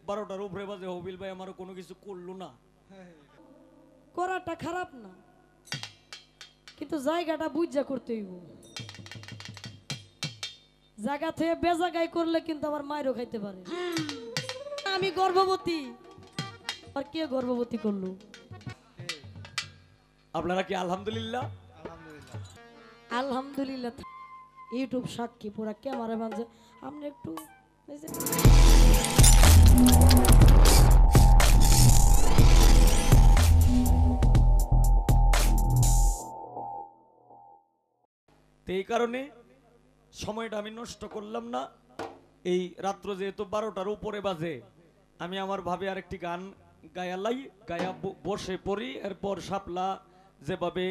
12টার উপরে বাজে হবিল ভাই আমার কোনো কিছু করলো না। করাটা খারাপ না, কিন্তু জায়গাটা বুঝা করতে হইব। জায়গা থেকে বেজাগাই করলে কিন্তু আবার মাইরও খাইতে পারে। আমি গর্ভবতী, আর কে গর্ভবতী করলো? আপনারা কি আলহামদুলিল্লাহ? আলহামদুলিল্লাহ। ইউটিউব সাক্ষী, পুরা ক্যামেরা বাজে। আপনি একটু তো এই কারণে সময়টা আমি নষ্ট করলাম না। এই রাত্র যেহেতু 12টার উপরে বাজে, আমি আমার ভাবে আরেকটি গান গায়ালাই, গায়া বসে পড়ি। এরপর শাপলা যেভাবে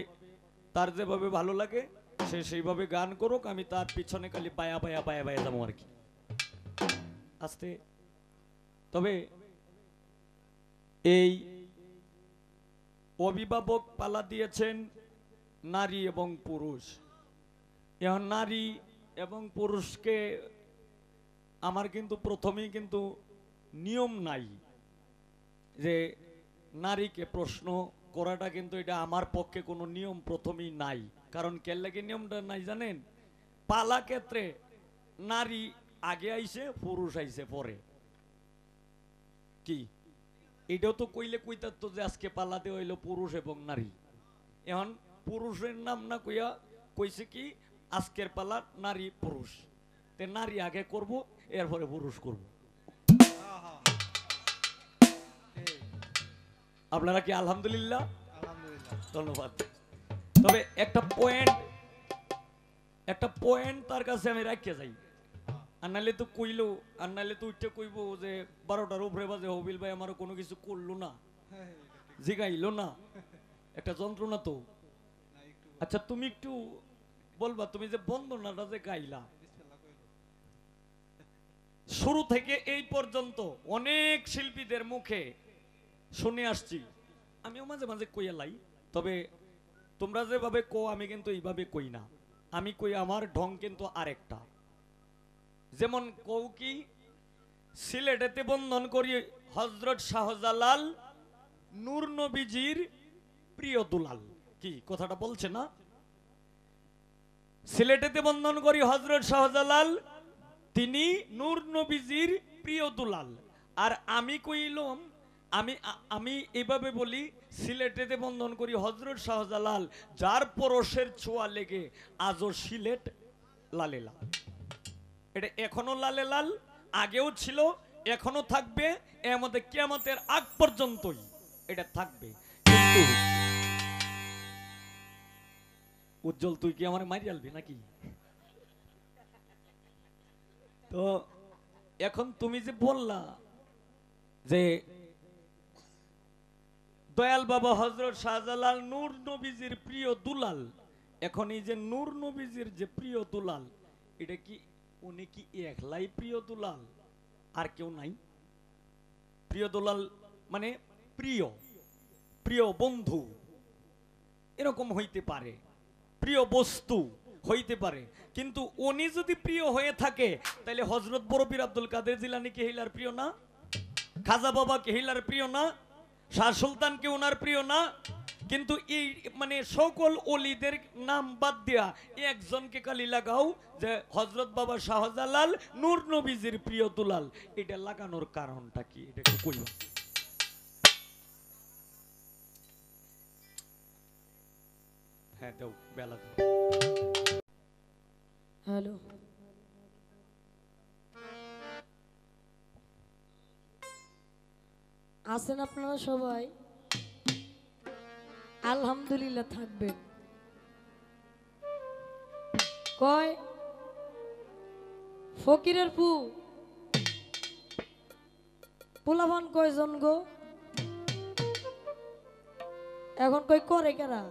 তার যেভাবে ভালো লাগে সে সেইভাবে গান করুক, আমি তার পিছনে খালি বায়া বায়া বায়া বায়া যাবো আর কি আস্তে। তবে এই অভিভাবক পালা দিয়েছেন নারী এবং পুরুষ। এখন নারী এবং পুরুষকে আমার কিন্তু প্রথমেই কিন্তু নিয়ম নাই যে নারীকে প্রশ্ন করাটা, কিন্তু এটা আমার পক্ষে কোনো নিয়ম প্রথমেই নাই। কারণ কেন লাগে নিয়মটা নাই জানেন? পালা ক্ষেত্রে নারী আগে আইছে, পুরুষ আইছে পরে। কি এটাও তো কইলে কইতার তো যে আজকে পালা দেওয়া হইলো পুরুষ এবং নারী। এখন পুরুষের নাম না কইয়া কইছে কি আজকের পালা নারী পুরুষ, তে নারী আগে করব, এরপরে পুরুষ করব। আপনারা কি আলহামদুলিল্লাহ? ধন্যবাদ। তবে একটা পয়েন্ট তার কাছে আমি রাখিয়ে যাই, আর নাহলে তো কইলো, আর নাহলে তো উঠে কইব যে 12টার উপরে বাজে হবিল ভাই আমার কোনো কিছু করলো না, জিগাইলো না। একটা যন্ত্রণা তো। আচ্ছা তুমি একটু বলবা, তুমি যে বন্দনাটা যে গাইলা শুরু থেকে এই পর্যন্ত অনেক শিল্পীদের মুখে শুনে আসছি, আমিও মাঝে মাঝে কইয়ালাই। তবে তোমরা যেভাবে কো আমি কিন্তু এইভাবে কই না, আমি কই আমার ঢং কিন্তু আরেকটা। যেমন কও কি সিলেটেতে বন্ধন করি হযরত শাহজালাল নূর নবীজির প্রিয় দুলাল। কি কথাটা বলছে না? সিলেটেতে বন্ধন করি হযরত শাহজালাল, তিনি নূর নবীজির প্রিয় দুলাল। আর আমি কইলাম, আমি এইভাবে বলি সিলেটেতে বন্ধন করি হযরত শাহজালাল, যার পরশের ছোঁয়া লেগে আজও সিলেট লালে লাল। এটা এখনো লালে লাল, আগেও ছিল, এখনো থাকবে, এর মধ্যে কিয়ামতের আগ পর্যন্তই এটা থাকবে। কিন্তু উজ্জ্বল তুই কি আমার মারি আলবি নাকি? তো এখন তুমি যে বললা যে দয়াল বাবা হযরত শাহজালাল নূর নবীজির প্রিয় দুলাল, এখন এই যে নূর নবীজির যে প্রিয় দুলাল, এটা কি উনি কি একলাই প্রিয় দুলাল, আর কেউ নাই? প্রিয় দুলাল মানে প্রিয়, প্রিয় বন্ধু এরকম হইতে পারে, প্রিয় বস্তু হইতে পারে। কিন্তু উনি যদি প্রিয় হয়ে থাকে তাহলে হযরত বড় পীর আব্দুল কাদের জিলানী কে হিলার প্রিয় না? খাজা বাবা কে হিলার প্রিয় না? শাহ সুলতান কে ওনার প্রিয় না? কিন্তু এই মানে সকল ওলিদের নাম বাদ দিয়া একজনকে কালি লাগাও যে হযরত বাবা শাহজালাল নূর নবীজির প্রিয় দুলাল, এটা লাগানোর কারণটা কি? এটা একটু কইবা। হ্যাঁ দাও, বেলা দাও। হ্যালো, আছেন আপনারা সবাই? আলহামদুলিল্লাহ থাকবেন। কয় ফকিরের পোলাভান কয়জন গো? এখন কই করে কেরা?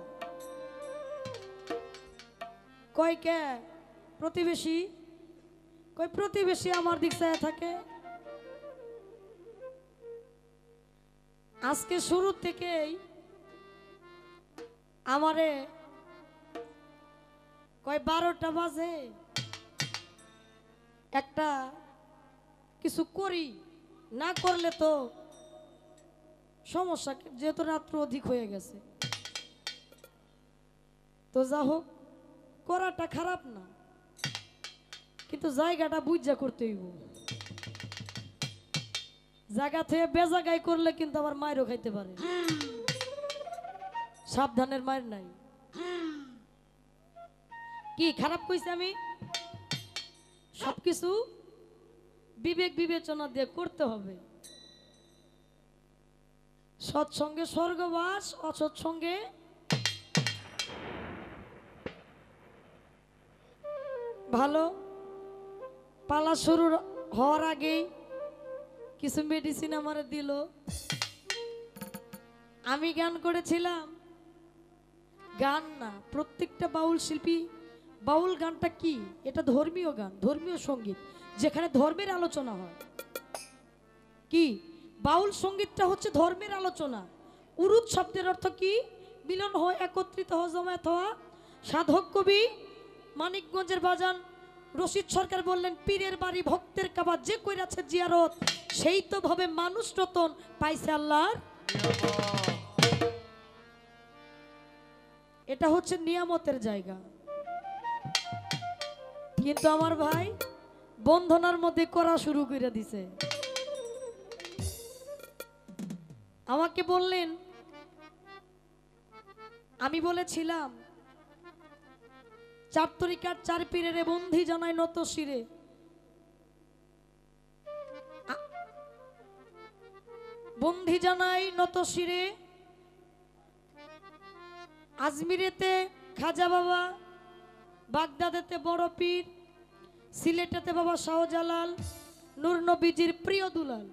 কয় কে প্রতিবেশী? কই প্রতিবেশী আমার দিক চায় থাকে। আজকে শুরু থেকেই আমারে কয় 12টা বাজে একটা কিছু করি, না করলে তো সমস্যা, যেহেতু রাত্র অধিক হয়ে গেছে। তো যা হোক, করাটা খারাপ না, কিন্তু জায়গাটা বুঝা করতে হইব। জায়গা থেকে বেজাগাই করলে কিন্তু আবার মায়েরও খাইতে পারে, সাবধানের মায়ের নাই। কি খারাপ কইছি আমি? সবকিছু বিবেক বিবেচনা দিয়ে করতে হবে। সৎসঙ্গে স্বর্গবাস, অসৎসঙ্গে ভালো। পালা শুরু হওয়ার আগেই কিছু মেডিসিন আমারে দিল। আমি গান করেছিলাম, গান না, প্রত্যেকটা বাউল শিল্পী, বাউল গানটা কি? এটা ধর্মীয় গান, ধর্মীয় সঙ্গীত, যেখানে ধর্মের আলোচনা হয়। কি বাউল সঙ্গীতটা হচ্ছে ধর্মের আলোচনা। উরুদ শব্দের অর্থ কি? মিলন হয়, একত্রিত হওয়া, জমায়েত হওয়া। সাধক কবি মানিকগঞ্জের বাজান রশিদ সরকার বললেন, পীরের বাড়ি ভক্তের কাবা, যে কইরাছে জিয়ারত, সেই তো ভাবে মানুষ রতন পাইছে আল্লাহর। এটা হচ্ছে নিয়ামতের জায়গা। কিন্তু আমার ভাই বন্ধনার মধ্যে করা শুরু করে দিছে। আমাকে বললেন, আমি বলেছিলাম 4 তরিকার 4 পীরের বন্ধি জানাই নত শিরে। বন্ধি জানাই নত শিরে। আজমিরেতে খাজা বাবা, বাগদাদেতে বড় পীর, সিলেটেতে বাবা শাহজালাল, নূর নবীজির প্রিয় দুলাল।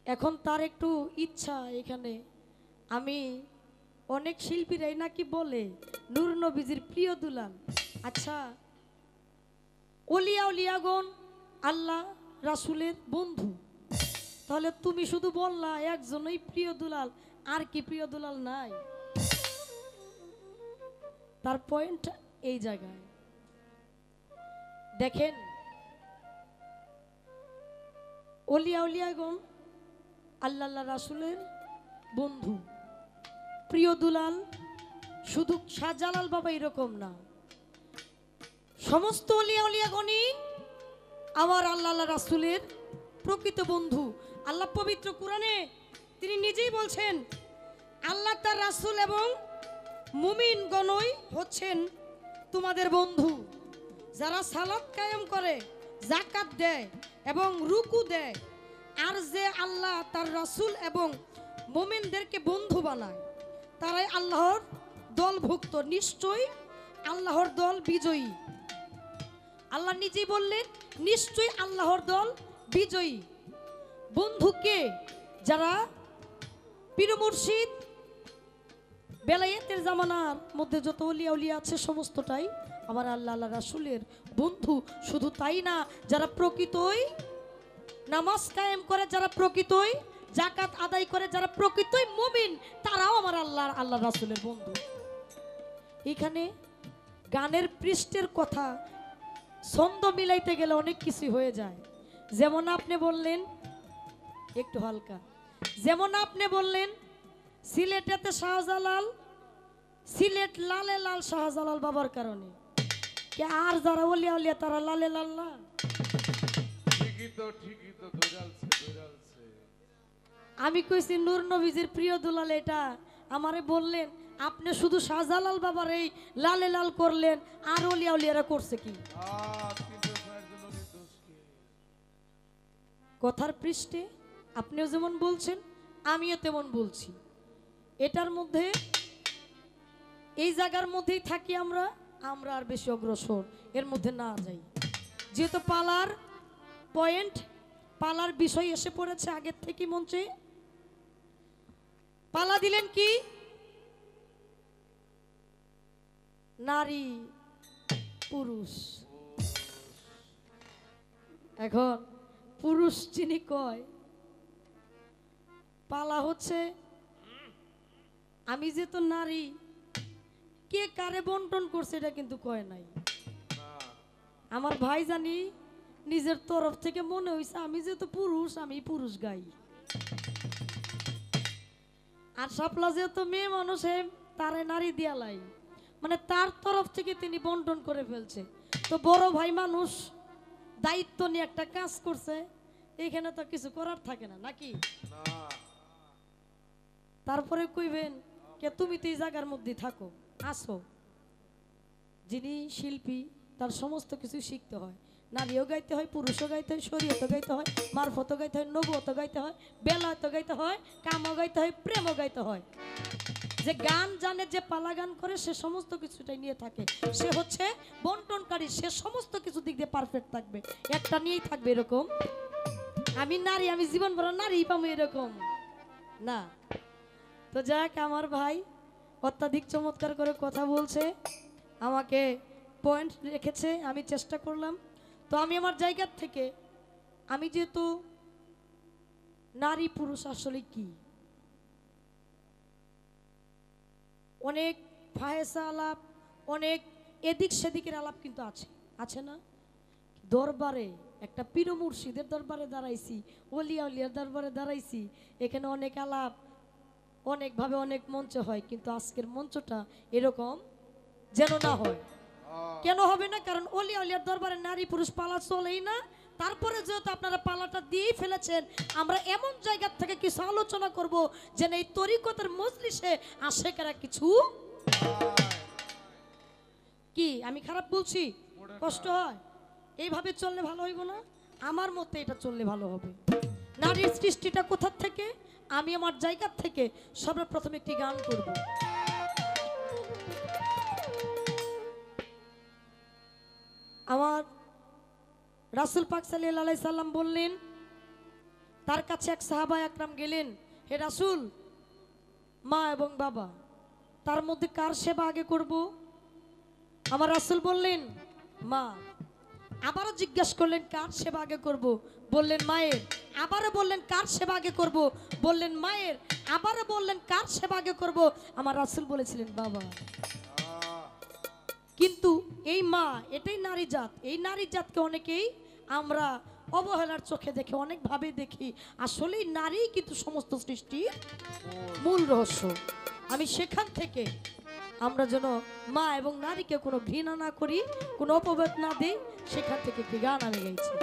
এখন তার একটু ইচ্ছা, এখানে আমি অনেক শিল্পীরাই নাকি বলে নূর নবীজির প্রিয় দুলাল। আচ্ছা, ওলিয়া উলিয়াগণ আল্লাহ রাসূলের বন্ধু, তাহলে তুমি শুধু বললা একজনই প্রিয় দুলাল, আর কি প্রিয় দুলাল নাই? তার পয়েন্ট এই জায়গায় দেখেন, ওলিয়া উলিয়াগণ আল্লাহ রাসূলের বন্ধু, প্রিয় দুলাল। শুধু শাহজালাল বাবা এরকম না, সমস্ত ওলিয়া উলিয়াগণই আমার আল্লাহ রাসূলের প্রকৃত বন্ধু। আল্লাহ পবিত্র কোরআনে তিনি নিজেই বলছেন, আল্লাহ তার রাসূল এবং মুমিনগণই হচ্ছেন তোমাদের বন্ধু। যারা সালাত কায়েম করে, যাকাত দেয় এবং রুকু দেয়, আর যে আল্লাহ তার রাসূল এবং মুমিনদেরকে বন্ধু বানায়, তারাই আল্লাহর দলভুক্ত। নিশ্চয়ই আল্লাহর দল বিজয়ী। আল্লাহ নিজেই বললেন, নিশ্চয়ই আল্লাহর দল বিজয়ী। বন্ধুকে যারা পীর মুর্শিদ, বেলায়েতের জামানার মধ্যে যত ওলিয়া উলিয়া আছে সমস্তটাই আমার আল্লাহ রাসূলের বন্ধু। শুধু তাই না, যারা প্রকৃতই নামাজ কায়েম করে, যারা প্রকৃতই যাকাত আদায় করে, যারা প্রকৃতই মুমিন, তারাও আমার আল্লাহ রাসূলের বন্ধু। এখানে গানের পৃষ্ঠের কথা ছন্দ মিলাইতে গেলে অনেক কিছু হয়ে যায়। যেমন আপনি বললেন, একটু হালকা, যেমন আপনি বললেন সিলেটেতে শাহজালাল, সিলেট লালে লাল শাহজালাল বাবার কারণে। কে আর যারা ওলিয়া উলিয়া তারা লালে লাল না? ঠিকই তো ধরালছে। আমি কইছি নূর নবীজির প্রিয় দুলাল, এটা আমারে বললেন, আপনি শুধু শাহজালাল বাবার এই লালে লাল করলেন, আর ওলিয়া উলিয়ারা করছে কি? কথার পৃষ্ঠে আপনিও যেমন বলছেন, আমিও তেমন বলছি। এটার মধ্যে, এই জায়গার মধ্যেই থাকি আমরা আর বেশি অগ্রসর এর মধ্যে না যাই। যেহেতু পালার পয়েন্ট, পালার বিষয় এসে পড়েছে আগের থেকে মঞ্চে। পালা দিলেন কি? নারী পুরুষ। এখন পুরুষ যিনি কয়, পালা হচ্ছে আমি যে তো নারী, কে কারে বন্টন করছে এটা কিন্তু কয় নাই। আমার ভাই জানি নিজের তরফ থেকে মনে হইছে আমি যেহেতু পুরুষ আমি পুরুষ গাই, আর শাপলা যেহেতু মেয়ে মানুষে তারে নারী দিয়ালাই, মানে তার তরফ থেকে তিনি বন্টন করে ফেলছে। তো বড় ভাই মানুষ দায়িত্ব নিয়ে একটা কাজ করছে, এইখানে তো কিছু করার থাকে না নাকি? না তারপরে কইবেন কে তুমি তো এই জায়গার মধ্যে থাকো আসো। যিনি শিল্পী তার সমস্ত কিছু শিখতে হয়, নারীও গাইতে হয়, পুরুষও গাইতে হয়, শরীয়তও গাইতে হয়, মারফতও গাইতে হয়, নবুয়তও গাইতে হয়, বেলায়তও গাইতে হয়, কামও গাইতে হয়, প্রেমও গাইতে হয়। যে গান জানে, যে পালা গান করে, সে সমস্ত কিছুটাই নিয়ে থাকে, সে হচ্ছে বন্টনকারী, সে সমস্ত কিছু দিক দিয়ে পারফেক্ট থাকবে, একটা নিয়েই থাকবে এরকম আমি নারী আমি জীবন ভরা নারী পাবো এরকম না। তো যাক, আমার ভাই অত্যাধিক চমৎকার করে কথা বলছে, আমাকে পয়েন্ট রেখেছে, আমি চেষ্টা করলাম। তো আমি আমার জায়গার থেকে, আমি যেহেতু নারী পুরুষ আসলে কি, অনেক ফাহেসা আলাপ, অনেক এদিক সেদিকের আলাপ কিন্তু আছে, আছে না? দরবারে একটা পীর মুর্শিদের দরবারে দাঁড়াইছি, ওলিয়া উলিয়ার দরবারে দাঁড়াইছি, এখানে অনেক আলাপ অনেকভাবে অনেক মঞ্চ হয়, কিন্তু আজকের মঞ্চটা এরকম যেন না হয়। কেন হবে না? কারণ ওলিয়া উলিয়ার দরবারে নারী পুরুষ পালা চলেই না। তারপরে যেহেতু আপনারা পালাটা দিয়েই ফেলেছেন, আমরা এমন জায়গা থেকে কিছু আলোচনা করব যেন এই তরিকতের মজলিসে আশেকেরা কিছু, কি আমি খারাপ বলছি? কষ্ট হয়? এইভাবে চললে ভালো হইব না? আমার মতে এটা চললে ভালো হবে। নারীর সৃষ্টিটা কোথা থেকে? আমি আমার জায়গা থেকে সর্বপ্রথম একটি গান করব। আমার রাসূল পাক সাল্লাল্লাহু আলাইহি সাল্লাম বললেন, তার কাছে এক সাহাবা আকরাম গেলেন, হে রাসূল, মা এবং বাবা, তার মধ্যে কার সেবা আগে করব? আমার রাসূল বললেন মা। আবারও জিজ্ঞাসা করলেন কার সেবা আগে করব? বললেন মায়ের। আবারও বললেন কার সেবা আগে করব? বললেন মায়ের। আবারও বললেন কার সেবা আগে করব? আমার রাসূল বলেছিলেন বাবা। কিন্তু এই মা, এটাই নারী জাত, এই নারী জাতকে অনেকেই আমরা অবহেলার চোখে দেখি, অনেকভাবে দেখি, আসলেই নারী কিন্তু সমস্ত সৃষ্টির মূল রহস্য। আমি সেখান থেকে আমরা যেন মা এবং নারীকে কোনো ঘৃণা না করি, কোনো অপবাদ না দিই, সেখান থেকে একটি গান আমি গাইছি।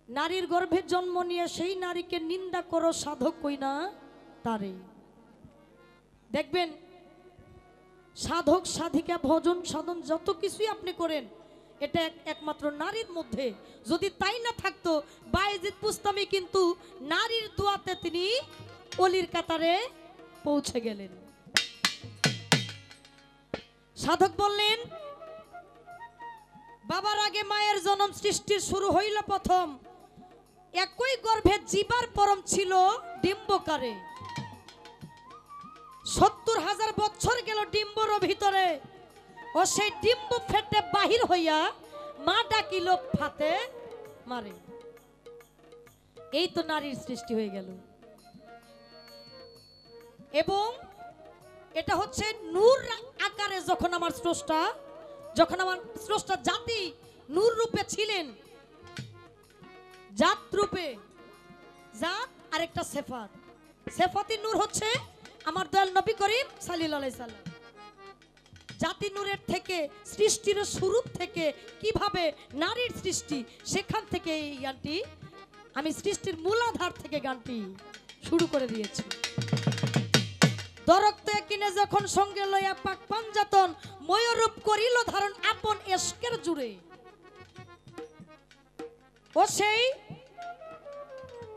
নারীর গর্ভে জন্ম নিয়ে সেই নারীকে নিন্দা করো সাধক কই না তারে। দেখবেন সাধক সাধিকা ভজন সাধন যত কিছুই আপনি করেন, এটা একমাত্র নারীর মধ্যে। যদি তাই না থাকতো, বায়েজিদ বুস্তামি কিন্তু নারীর দোয়াতে তিনি অলির কাতারে পৌঁছে গেলেন। সাধক বললেন, বাবার আগে মায়ের জন্ম, সৃষ্টির শুরু হইল প্রথম, একই গর্ভে জীবার পরম ছিল ডিম্বকারে। ৭০,০০০ বছর গেল ডিম্বর ভিতরে, ও সেই ডিম্ব ফেটে বাহির হইয়া মা ডাকিল ফাতে মারে। এই তো নারীর সৃষ্টি হয়ে গেল। এবং এটা হচ্ছে নূর আকারে, যখন আমার স্রষ্টা জাতি নূর রূপে ছিলেন, জাত রূপে, জাত আরেকটা সেফাত। সেফাতি নূর হচ্ছে আমার দয়াল নবী করিম সাল্লাল্লাহু আলাইহি সাল্লাম। জাতি নূরের থেকে, সৃষ্টির স্বরূপ থেকে কিভাবে নারীর সৃষ্টি, সেখান থেকে এই গানটি আমি সৃষ্টির মূলাধার থেকে গানটি শুরু করে দিয়েছি। দরক্ত কিনে যখন সঙ্গে লইয়া পাক পাঞ্জাতন, ময়ূরূপ করিল ধারণ আপন এশকের জুড়ে, ও সেই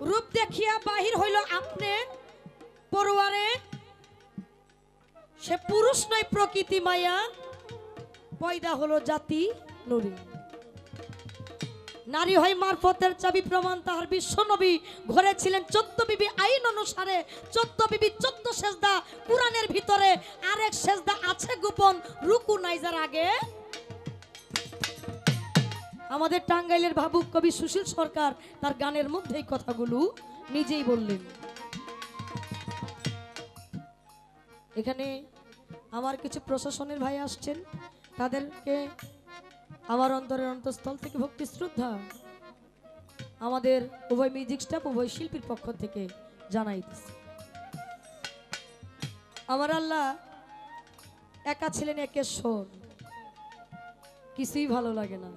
রূপ দেখিয়া বাহির হইল আপনি পরোয়ারে, সে পুরুষ নয় প্রকৃতি মায়া, পয়দা হলো জাতি নুরি। নারী হয় মারফতের চাবি, প্রমাণ তাহার বিশ্ব নবী। ঘরে ছিলেন 14 বিবি, আইন অনুসারে 14 বিবি 14 সেজদা কুরআনের ভিতরে, আরেক সেজদা আছে গোপন, রুকু নাইজার আগে। আমাদের টাঙ্গাইলের ভাবুক কবি সুশীল সরকার তার গানের মধ্যে এই কথাগুলো নিজেই বললেন। এখানে আমার কিছু প্রশাসনের ভাই আসছেন, তাদেরকে আমার অন্তরের অন্তঃস্থল থেকে ভক্তি শ্রদ্ধা আমাদের উভয় মিউজিক স্টাফ উভয় শিল্পীর পক্ষ থেকে জানাইতেছি। আমার আল্লাহ একা ছিলেন একেশ্বর, কিছুই ভালো লাগে না।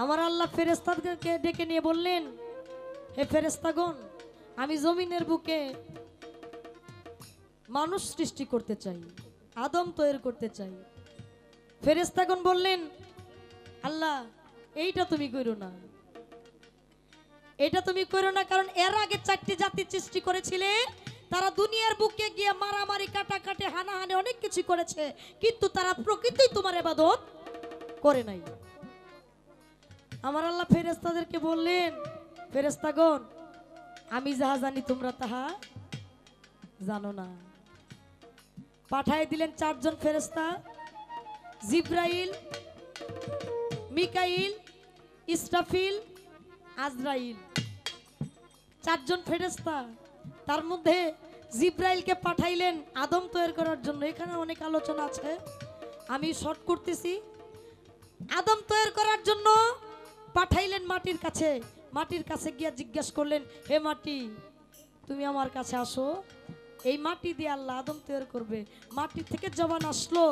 আমার আল্লাহ ফেরেশতাদেরকে ডেকে নিয়ে বললেন, হে ফেরেশতাগণ, আমি জমিনের বুকে মানুষ সৃষ্টি করতে চাই, আদম তৈরি করতে চাই। ফেরেশতাগণ বললেন, আল্লাহ এইটা তুমি করো না, এটা তুমি করো না, কারণ এর আগে 4টি জাতি সৃষ্টি করেছিলে, তারা দুনিয়ার বুকে গিয়ে মারামারি কাটাকাটি হানাহানি অনেক কিছু করেছে, কিন্তু তারা প্রকৃতই তোমার ইবাদত করে নাই। আমার আল্লাহ ফেরেশতাদেরকে বললেন, ফেরেশতাগণ আমি যাহা জানি তোমরা তাহা জানো না। পাঠায় দিলেন 4 জন ফেরেশতা, জিব্রাইল, মিকাইল, ইসরাফিল, আজরাইল, 4 জন ফেরেশতা। তার মধ্যে জিব্রাইলকে পাঠাইলেন আদম তৈরি করার জন্য। এখানে অনেক আলোচনা আছে, আমি শর্ট করতেছি। আদম তৈরি করার জন্য পাঠাইলেন মাটির কাছে। মাটির কাছে গিয়ে জিজ্ঞেস করলেন, হে মাটি তুমি আমার কাছে আসো, এই মাটি দিয়ে আল্লাহ আদম তৈরি করবে। মাটি থেকে জবান আসলো,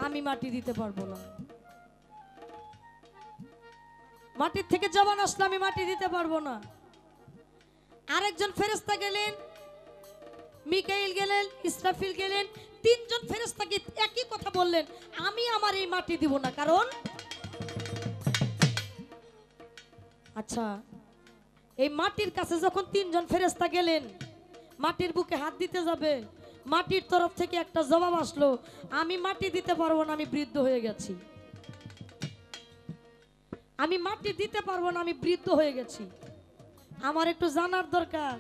আমি মাটি দিতে পারবো না। মাটির থেকে জবান আসলো, আমি মাটি দিতে পারবো না। আরেকজন ফেরেশতা গেলেন, মিকাইল গেলেন, ইসরাফিল গেলেন। 3 জন ফেরেশতাকে একই কথা বললেন, আমি আমার এই মাটি দিব না। কারণ আচ্ছা, এই মাটির কাছে যখন 3 জন ফেরেশতা গেলেন, মাটির বুকে হাত দিতে যাবে, মাটির তরফ থেকে একটা জবাব আসলো, আমি মাটি দিতে পারবো না, আমি বৃদ্ধ হয়ে গেছি। আমি মাটি দিতে পারবো না, আমি বৃদ্ধ হয়ে গেছি। আমার একটু জানার দরকার,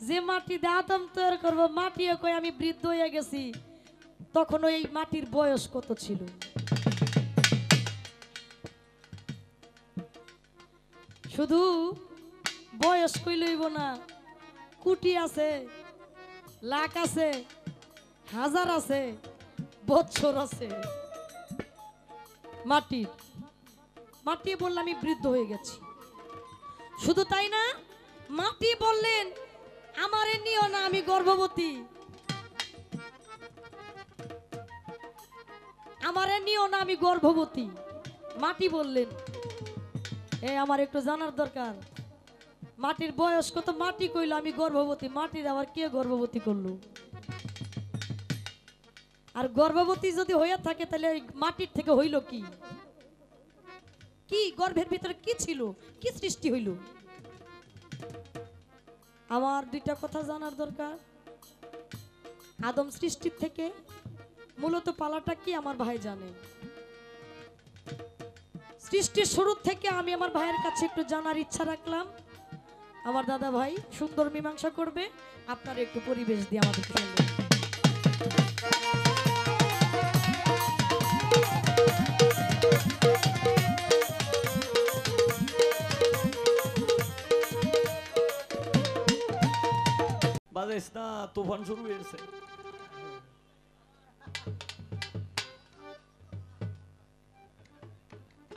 যে মাটি দিয়ে আদম তৈরি করবো, মাটিও কই আমি বৃদ্ধ হয়ে গেছি, তখন ওই মাটির বয়স কত ছিল? শুধু বয়স কই লইব না, কোটি আছে, লাখ আছে, হাজার আছে, বছর আছে। মাটির মাটি বললে আমি বৃদ্ধ হয়ে গেছি। শুধু তাই না, মাটি বললেন আমারে নিও না, আমি গর্ভবতী। আমারে নিও না, আমি গর্ভবতী। মাটি বললেন। আমার একটু জানার দরকার, মাটির বয়স কত? মাটি কইলো আমি গর্ভবতী, মাটির আবার কে গর্ভবতী করলো? আর গর্ভবতী যদি হইয়া থাকে, তাহলে মাটির থেকে হইল কি? কি গর্ভের ভিতরে কি ছিল, কি সৃষ্টি হইল? আমার 2টা কথা জানার দরকার। আদম সৃষ্টির থেকে মূলত পালাটা কি আমার ভাই জানে। সৃষ্টির শুরু থেকে আমি আমার ভাইয়ের কাছে একটু জানার ইচ্ছা রাখলাম। আমার দাদা ভাই সুন্দর মীমাংসা করবে, আপনারা একটু পরিবেশ দিয়ে আমাদের শুনবেন। বাজাইস না, তুফান শুরু হয়েছে।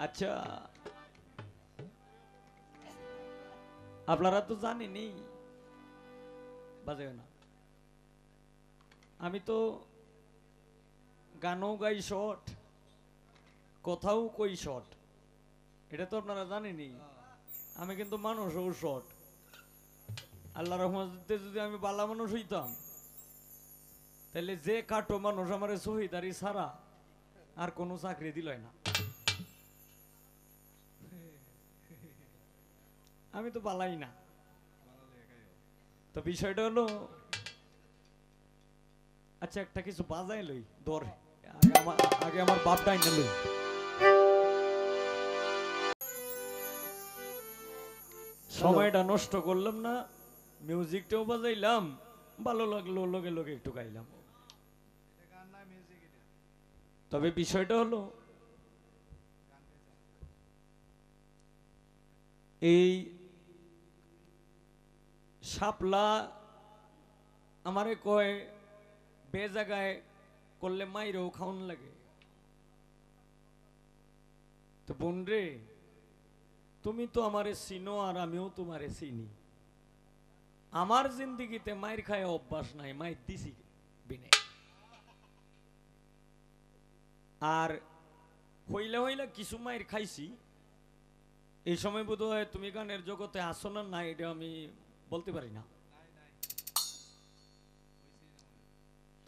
আচ্ছা, আপনারা তো জানেনই, বাজায় না, আমি তো গানও গাই শর্ট, কথাও কই শর্ট, এটা তো আপনারা জানেনই। আমি কিন্তু মানুষও শর্ট। আল্লাহ রহমতে যদি আমি বালা মানুষ হইতাম, তাহলে যে কাটো মানুষ আমার শহীদারি ছাড়া আর কোনো চাকরি দিল না। আমি তো বালাই না। তো বিষয়টা হলো, আচ্ছা একটা কিছু বাজাই লই, ধর আগে আমার বাপটাই না লই। সময়টা নষ্ট করলাম না, মিউজিকটাও বাজাইলাম, ভালো লাগলো, লগে লগে একটু গাইলাম। তবে বিষয়টা হলো, এই শাপলা আমারে কয় বে জায়গায় করলে মাইরেও খাওয়ান লাগে। তো বোন রে, তুমি তো আমারে চিনো আর আমিও তোমারে চিনি। আমার জিন্দিগিতে মায়ের খায় অভ্যাস নাই, মায়ের দিছি বিনে। আর হইলে হইলে কিছু মায়ের খাইছি। এই সময় বোধ হয় তুমি গানের জগতে আসো না, না এটা আমি বলতে পারি না।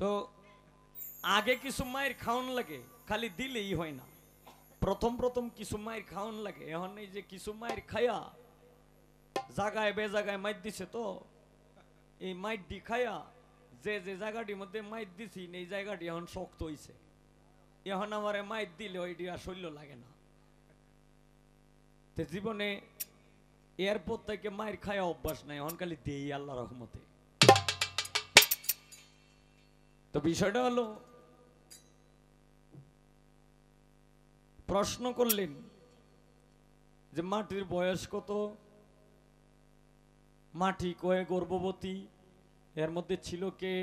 তো আগে কিছু মায়ের খাওয়ান লাগে, খালি দিলেই হয় না। প্রথম প্রথম কিছু মায়ের খাওয়ান লাগে। এখন এই যে কিছু মায়ের খায়া জায়গায় বে জায়গায় মাইর দিছে, তো এই মাইর দি খায়া যে যে জায়গাটির মধ্যে মাইর দিছি এই জায়গাটি এখন শক্ত হইছে। এখন আমার মাইর দিলে ওইটি আর শৈল্য লাগে না। জীবনে এয়ারপোর্ট থেকে মায়ের খায়া অভ্যাস নাই, এখন খালি দেই আল্লাহ রহমতে। তো বিষয়টা হলো, প্রশ্ন করলেন যে মাটির বয়স কত, মাটি কয়ে গর্ভবতী, এর মধ্যে ছিল কে,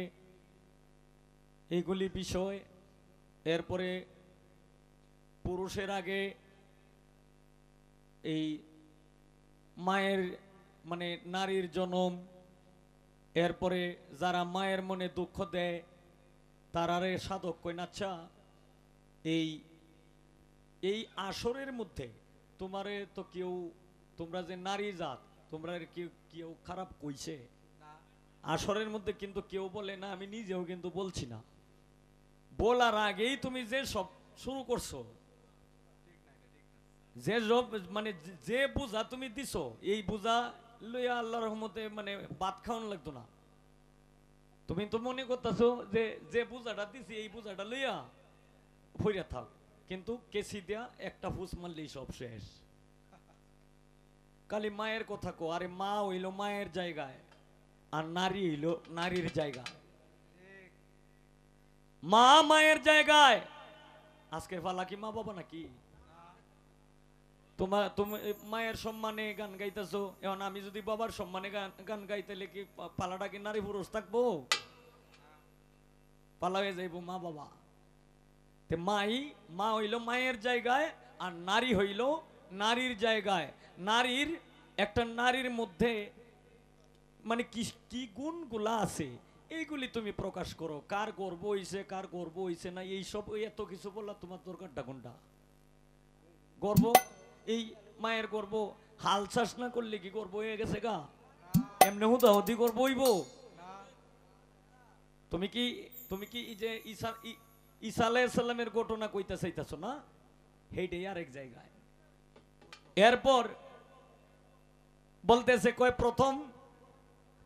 এইগুলি বিষয়। এরপরে পুরুষের আগে এই মায়ের মানে নারীর জনম, এরপরে যারা মায়ের মনে দুঃখ দেয় তারারে সাধক কই না। আচ্ছা, এই এই আসরের মধ্যে তোমারে তো কেউ, তোমরা যে নারী জাত, তোমরা কেউ কেউ খারাপ কইছে? আসরের মধ্যে কিন্তু কেউ বলে না, আমি নিজেও কিন্তু বলছি না। বলার আগেই তুমি যে সব শুরু করছো, যে সব মানে যে বুঝা তুমি দিছো, এই বুঝা লইয়া আল্লাহর রহমতে মানে ভাত খাওয়ান লাগতো না। তুমি তো মনে করতেছো যে যে বুঝাটা দিছি এই বুঝাটা লইয়া ভইরা থাক, কিন্তু কেসি দেয়া একটা ফুস মারলেই সব শেষ। খালি মায়ের কথা কো, আরে মা হইলো মায়ের জায়গায় আর নারী হইলো নারীর জায়গায়। মা মায়ের জায়গায়। আজকের পালা কি মা বাবা নাকি? তুমি মায়ের সম্মানে গান গাইতেছো, এখন আমি যদি বাবার সম্মানে গান গাইতেলে কি পালাটা কি নারী পুরুষ থাকবো? পালা হয়ে যাইবো মা বাবা। মা হইল মায়ের জায়গায় আর নারী হইল নারীর জায়গায়। নারীর একটা নারীর মধ্যে মানে কি কি গুণগুলা আছে এইগুলি তুমি প্রকাশ করো। কার গর্ব হইছে, কার গর্ব হইছে না, এইসব এত কিছু বললা তোমার দরকারটা কোনটা? গর্ব, এই মায়ের গর্ব হাল চাষ না করলে কি গর্ব হয়ে গেছে গা? এমনি হুদাহুদি গর্ব হইব? তুমি কি এই যে ঈসা আলাইহিস সালামের ঘটনা কইতে চাইতাছো না? হেইটাই আরেক জায়গায়। এরপর বলতেছে কয় প্রথম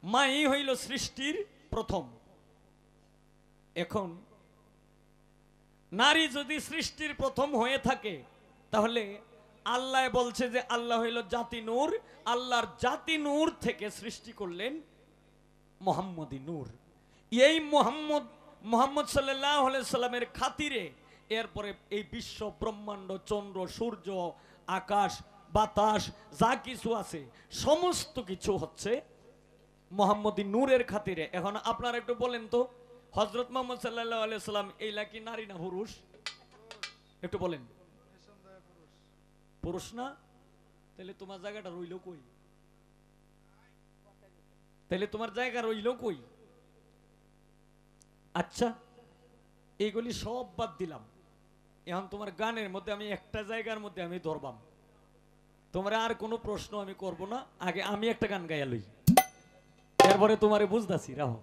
মাই হইল সৃষ্টির প্রথম। এখন নারী যদি সৃষ্টির প্রথম হয়ে থাকে তাহলে আল্লাহ বলছে যে আল্লাহ হইল জাতি নূর, আল্লাহর জাতি নূর থেকে সৃষ্টি করলেন মুহাম্মদী নূর। এই মুহাম্মদ সাল্লাল্লাহু আলাইহি সাল্লামের খাতিরে এরপরে এই বিশ্ব ব্রহ্মাণ্ড, চন্দ্র, সূর্য, আকাশ, বাতাস যা কিছু আছে সমস্ত কিছু হচ্ছে মুহাম্মদী নূরের খাতিরে। এখন আপনারা একটু বলেন তো, হযরত মুহাম্মদ সাল্লাল্লাহু আলাইহি সাল্লাম এইলা কি নারী না পুরুষ? একটু বলেন। পুরুষ না? তাহলে তোমার জায়গাটা রইল কই? তাহলে তোমার জায়গা রইল কই? আচ্ছা, এইগুলি সব বাদ দিলাম। এখন তোমার গানের মধ্যে আমি একটা জায়গার মধ্যে আমি ধরবাম, তোমার আর কোনো প্রশ্ন আমি করব না। আগে আমি একটা গান গাইয়া লই, এরপরে তোমারে বুঝতাছি রাহো।